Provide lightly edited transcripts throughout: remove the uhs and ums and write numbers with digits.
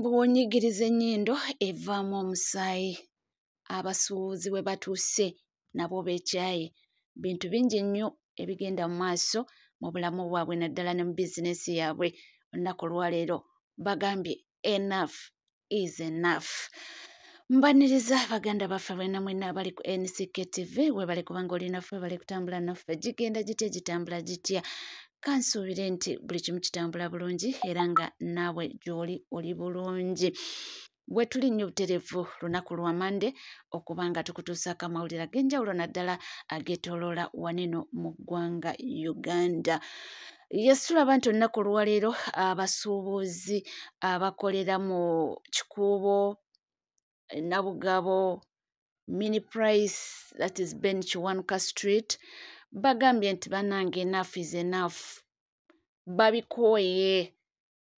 Bw'onyigiriza ennyindo evaamu omusaayi. Abasuubuzi we batuuse nabo beekyaye. Bintu bingi nnyo ebigenda mu maaso mu bulamu bwabwe naddala ne mu bizinesi yaabwe. Olunaku olwaleero bagambye enough is enough. Mbaniriza baganda baffe bwenna mwenna abali ku NCK-TV webale kubanga olinaffe bali kutambula naffe gigenda gitya gitambula gitya. Kansuubire nti buli kimu kitambula bulungi era nga naawe gy'oli oli bulungi. Bwe tuli nnyo butereevu lunaku lwa Mande okuba nga tukutuusaako amawulire ag'enjawulo naddala ageetooloola waneno mu ggwanga Uganda. Yes, tulaba nti olunaku olwaleero abasuubuzi abakolera mu Kikuubo, Nabugabo, Mini Price, that is Ben Kiwanuka Street, bagambye nti bannange enough is enough. Babikooye,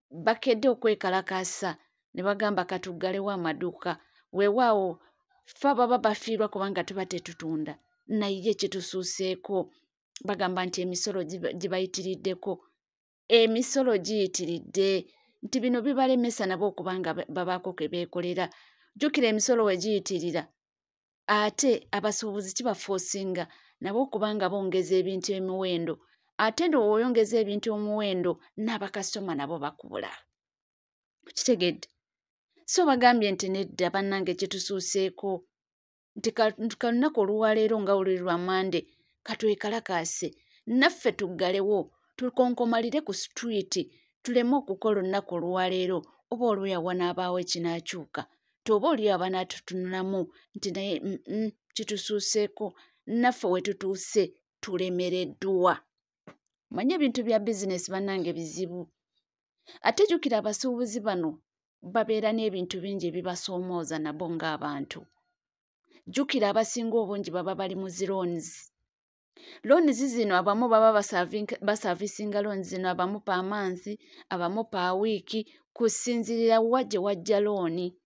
bakedde okwekalakaasa ne bagamba katuggalewo amaduuka. Weewaawo ffe baba bafiirwa kubanga tuba tetutunda, naye kitusuuseeko. Bagamba nti emisolo gibayitiriddeko. Emisolo giyitiridde nti bino bibalemesa nabo okubanga babaako ke beekolera. Jjukira emisolo we giyitirira ate abasuubuzi kibafoosinga nabo okubanga bongeza ebintu emiwendo. Ate ndo oyongeza ebintu omuwendo n'abakasitoma nabo bakubula. Kitegedde? So bagambye nti nedda bannange kitusuuseeko nti kalunaku olwaleero nga oluli lwa Mande katwekalakaase naffe tuggalewo tukonkomalire ku streeti tuleme okukola olunaku olwaleero oba oluyawa n'abaawo ekinaakyuka toba oli abanaatutunulamu nti naye kitusuuseeko naffe we tutuuse tulemereddwa. Manye ebintu bya bizinesi bannange bizibu. Ate jjukira abasuubuzi bano babeera n'ebintu bingi ebibasoomooza nabo ng'abantu. Jjukira abasinga obungi baba bali mu zi loans. Loans zino abamu baba basaavisinga loans zino abamu pa mansi, abamu pa wiiki, kusinziirira wa gye wajja looni.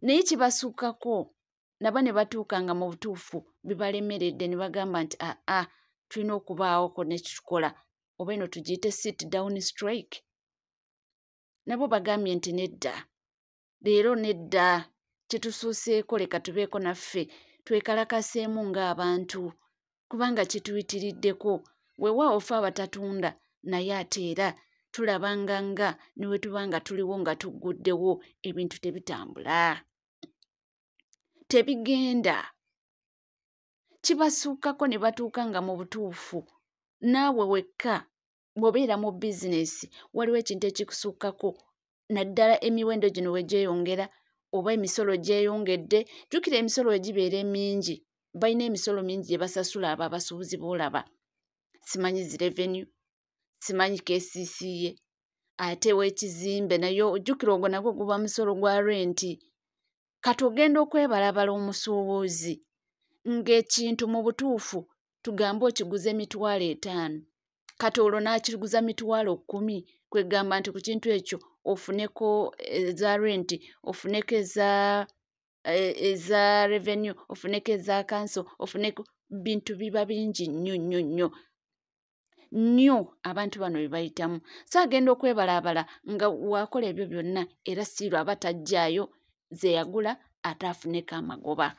Naye kibasuukako nabo ne batuukanga mu butuufu bibalemeredde ne bagamba nti tulina okubaawoko ne kitukola oba eno tugiyite sit down strike. Nabo bagambye nti nedda. Leero nedda kitusuuseeko leka tubeeko naffe twekalakaseemu ng'abantu kubanga kituyitiriddeko. Weewaawo ffe abatatunda naye ate era tulabanga nga ne we tuba nga tuliwo nga tugguddewo ebintu tebitambula. Tebigenda. Kibasuukako ne batuuka nga mu butuufu naawe wekka bw'obeera mu bizinesi waliwo ekintu ekikusuukako naddala emiwendo gino we gyeyongera oba emisolo gyeyongedde. Jjukira emisolo we gibeera emingi balina emisolo mingi gye basasula abo abasuubuzi boolaba. Simanyi zi revenue, simanyi KCCA, ate w'ekizimbe nayo ojjukira ogwo nagwo guba musolo gwa renti. Kati ogenda okwebalabala omusuubuzi ng'ekintu mu butuufu tugambe okiguze $5,000 kati olwo n'akiguza $10,000 kwegamba nti ku kintu ekyo ofuneko eza renti, ofuneko eza revenue, ofuneko eza council, ofuneko bintu biba bingi nnyo nnyo nnyo nnyo abantu bano bye bayitamu. So agenda okwebalabala nga waakola ebyo byonna era siirwa aba tajjaayo ze yagula ate afuneko amagoba.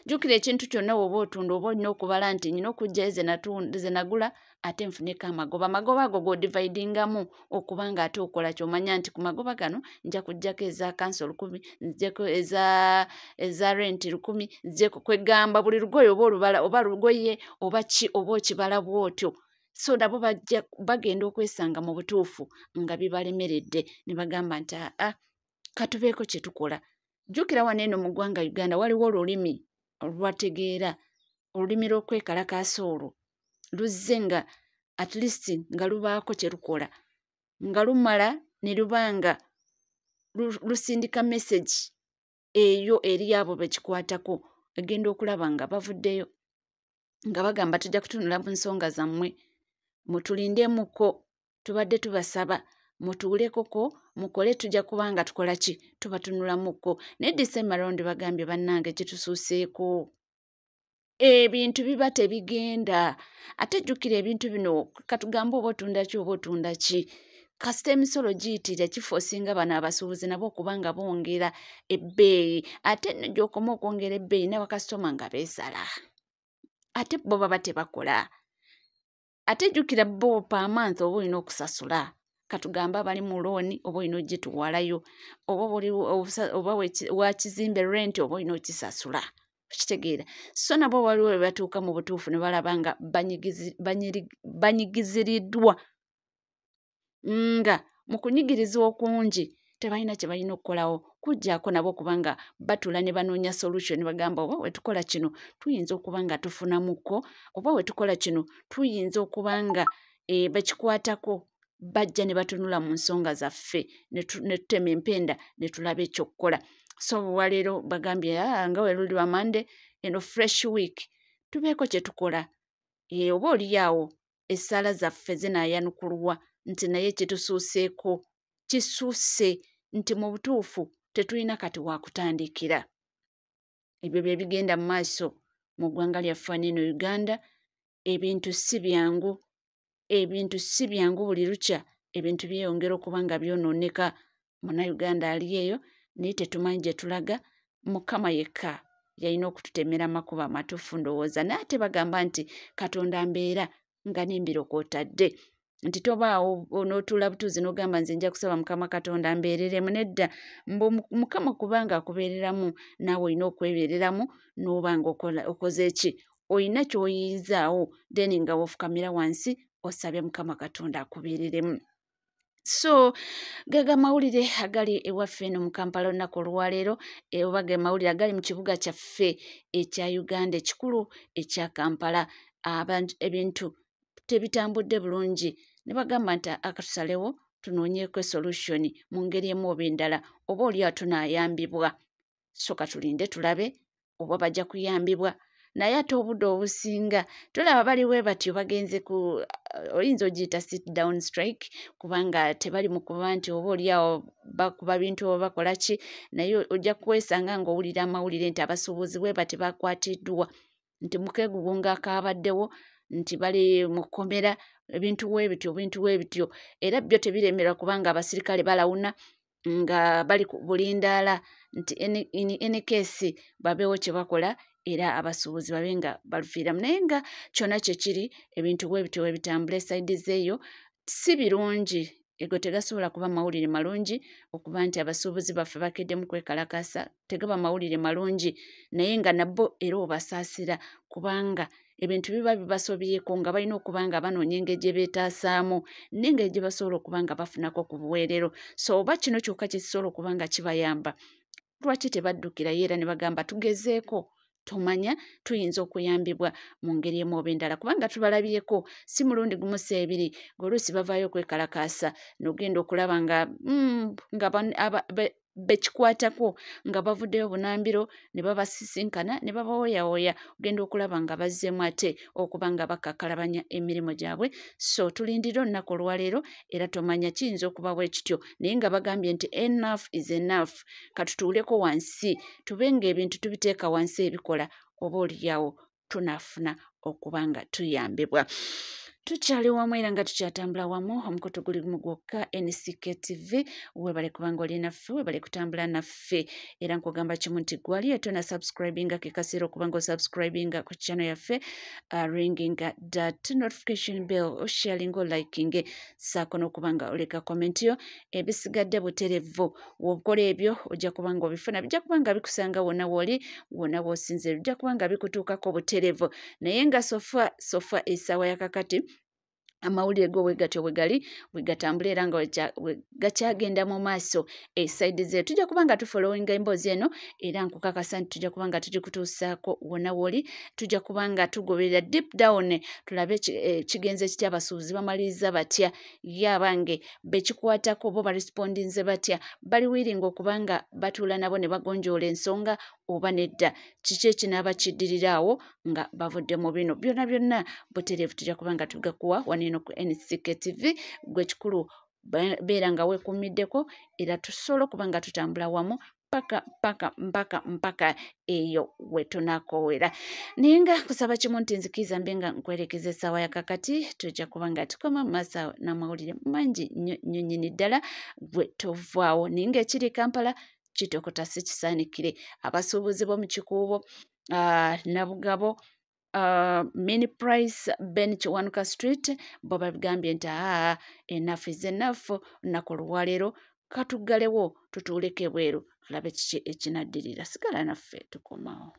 Jjukira ekintu kyonna woba otunda oba olina okubala nti nina okuggyayo ze nagula ate nfuneko amagoba. Amagoba ago g'odividingamu okuba nga ate okola ky'omanya nti ku magoba gano nja kuggyako eza council 1,000, nzijjako eza renti 1,000, nzijjako kwegamba buli lugoye oba olubala oba lugoye oba ki oba okibala bw'otyo. So nabo bagenda okwesanga mu butuufu nga bibalemeredde ne bagamba nti katubeeko kye tukola. Jjukira wano eno mu ggwanga Uganda waliwo olulimi olwategeera, olulimi lw'okwekalakaasa olwo luzze nga at least nga lubaako kye lukola nga lumala ne lubanga lusindika message eyo eri abo bekikwatako egenda okulaba nga bavuddeyo nga bagamba tujja kutunula mu nsonga zammwe, mutulindemuko, tubadde tubasaba mutuulekoko mukole, tujja kuba nga tukola ki tubatunulamuko. Naye December round bagambye bannange kitusuuseeko. Ebintu biba tebigenda. Ate jjukira ebintu bino katugambe oba otunda ki oba otunda ki. kasita emisolo giyitira kifosinga bano abasuubuzi nabo okubanga bongera ebbeeyi ate gy'okoma okwongera ebbeeyi n'abakasitoma nga beesala ate bo baba tebakola ate jjukira bo paamansi oba olina okusasula katugamba abali mu looni oba olina ogituwalayo oba wakizimbe renti oba olina okisasula kitegeera so nabo waliwo we batuuka mu butuufu ne balaba nga banyigiziriddwa nga mu kunyigirizwa okungi tebalina kye balina okukolawo kujjaako nabo kubanga batula ne banoonya solution bagamba oba wetukola kino tuyinza okuba nga tufunamuko oba wetukola kino tuyinza okuba nga bakikwatako bajja ne batunula mu nsonga zaffe ne tutema empenda ne tulaba ekyokukola so waleero bagambye nga we luli lwa Monday eno fresh week tubeeko kye tukola oba oliyaawo essaala zaffe zinaayanukulwa nti naye kitusuuseeko kisuuse nti mu butuufu tetulina kati wakutandikira ebyo bye bigenda mu maaso mu ggwanga lyaffe n'eno Uganda ebintu si byangu buli lukya ebintu byeyongera okuba nga byonooneka Munnayuganda ali eyo naye tetumanyi gye tulaga Mukama yekka yalina okututemera amakubo amatuufu ndowooza n'ate bagamba nti Katonda mbeera nga nembiro kw'otadde nti tobaawo onootuula butuuzi n'ogamba nze nja kusaba Mukama Katonda mbeereremu nedda Mukama kubanga akubeereramu naawe olina okwebeereramu n'oba nga okoze eki olina ky'oyiyizaawo then nga wofukamira wansi osabye Mukama Katonda akubeereremu so gaga mawulire agali ewaffe eno mu Kampala olunaku olwaleero oba ge mawulire agali mu kibuga kyaffe ekya Uganda ekikulu ekya Kampala ebintu tebitambudde bulungi ne bagamba nti akatusalewo tunoonyeeko solution mu ngeri emu oba endala oba oliawo tunaayambibwa so katulinde tulabe oba bajja kuyambibwa naye ate obudde obusinga tulaba baliwe batyo bagenze ku oyinza ogiyita sit down strike kubanga tebali mu kuba nti oba oliawo bakuba bintu oba bakola ki naye ojja kwesanga ng'owulira amawulire nti abasuubuzi bwe bati bakwatiddwa nti mukeegugunga akaabaddewo nti bali mu kkomera ebintu weebityo era byo tebiremerwa kubanga abasirikale balawuna nga bali ku bulindaala nti enekesi babeewo kye bakola era abasuubuzi babe nga balufiiramu naye nga kyonna kye kiri ebintu weebityo webitambula esaidi zeeyo si birungi ego tegasobola kuba mawulire malungi okuba nti abasuubuzi baffe bakedde mu kwekalakasa tegaba mawulire malungi naye nga nabbo era obasaasira kubanga ebintu biba bibasobyeko nga balina okuba nga banoonya engeri gye beetaasaamu n'engeri gye basobola okuba nga bafunako ku buweerero so oba kino kyokka kisobola okuba nga kibayamba lwaki tebaddukirayo era ne bagamba tugezeeko tumanya tuyinza okuyambibwa mu ngeri emu oba endala kubanga tubalabyeko si mulundi gumu si ebiri ng'oluusi bavaayo okwekalakaasa n'ogenda okulaba nga bekikwatako nga bavuddeyo bunambiro ne babasisinkana ne babawoyawoya ogenda okulaba nga bazzeemu ate okuba nga bakakkalabanya emirimu gyabwe so tulindire olunaku olwaleero era tomanya kiyinza okuba bwe kityo naye nga bagambye nti enough is enough katutuuleko wansi tube nga ebintu tubiteeka wansi ebikola oba oliawo tunaafuna okuba nga tuyambibwa tukyali wamu era nga tukyatambula wamu omukutu guli mu gwokka NCK-TV webale kubanga oli naffe webale kutambula naffe era nkugamba kimu nti gwali etona subscribinga kekasiira okubanga osubscribinga ku channel yaffe ringinga that notification bell osharinga olikinge saako n'okubanga oleka comment yo ebisigadde buterevu wobukola ebyo ojja kubanga obifuna bijja kubanga bikusanga wonna woli wonna w'osinze bijja kubanga bikutuukako buterevu naye nga sofa essaawa yakakati amawulire go wegatyo wegatambula era nga gakyagenda mu maaso esaidi ze tujja kubanga tufollowinga emboozi eno era nkukakasa nti tujja kubanga tugikutuusaako wonna woli tujja kubanga tugoberera deep down tulabe kigenze kitya abasuubuzi bamaliriza batya ye abange bekikwatako bo barespondinze batya bali wiringa okubanga batuula nabo ne bagonjoola ensonga oba nedda kiki ekinaaba kiddiriraawo nga bavudde mu bino byonna butereevu tujja kubanga tugakuwa waneno ku NCK-TV gwe kikulu beera nga weekuumiddeko era tusobola okuba nga tutambula wamu mpaka eyo wetunakowera. Ninga kusaba kimu nti nzikiza mbenga nkwerekeza essaawa ya kakati tujja kuba nga tukoma mu maaso n'amawulire mangi nnyo nnyini ddala bwe tovaawo. Ninga ekiri Kampala kitokota si kisaanikire. Abasuubuzi b'omu Kikuubo, Nabugabo, Mini Price, Ben Kiwanuka Street bo bagambye nti enough is enough. Nnaku olwaleero katuggalewo tutuuleko ebweru tulabe kiki ekinaddirira. Sigala naffe tukomawo.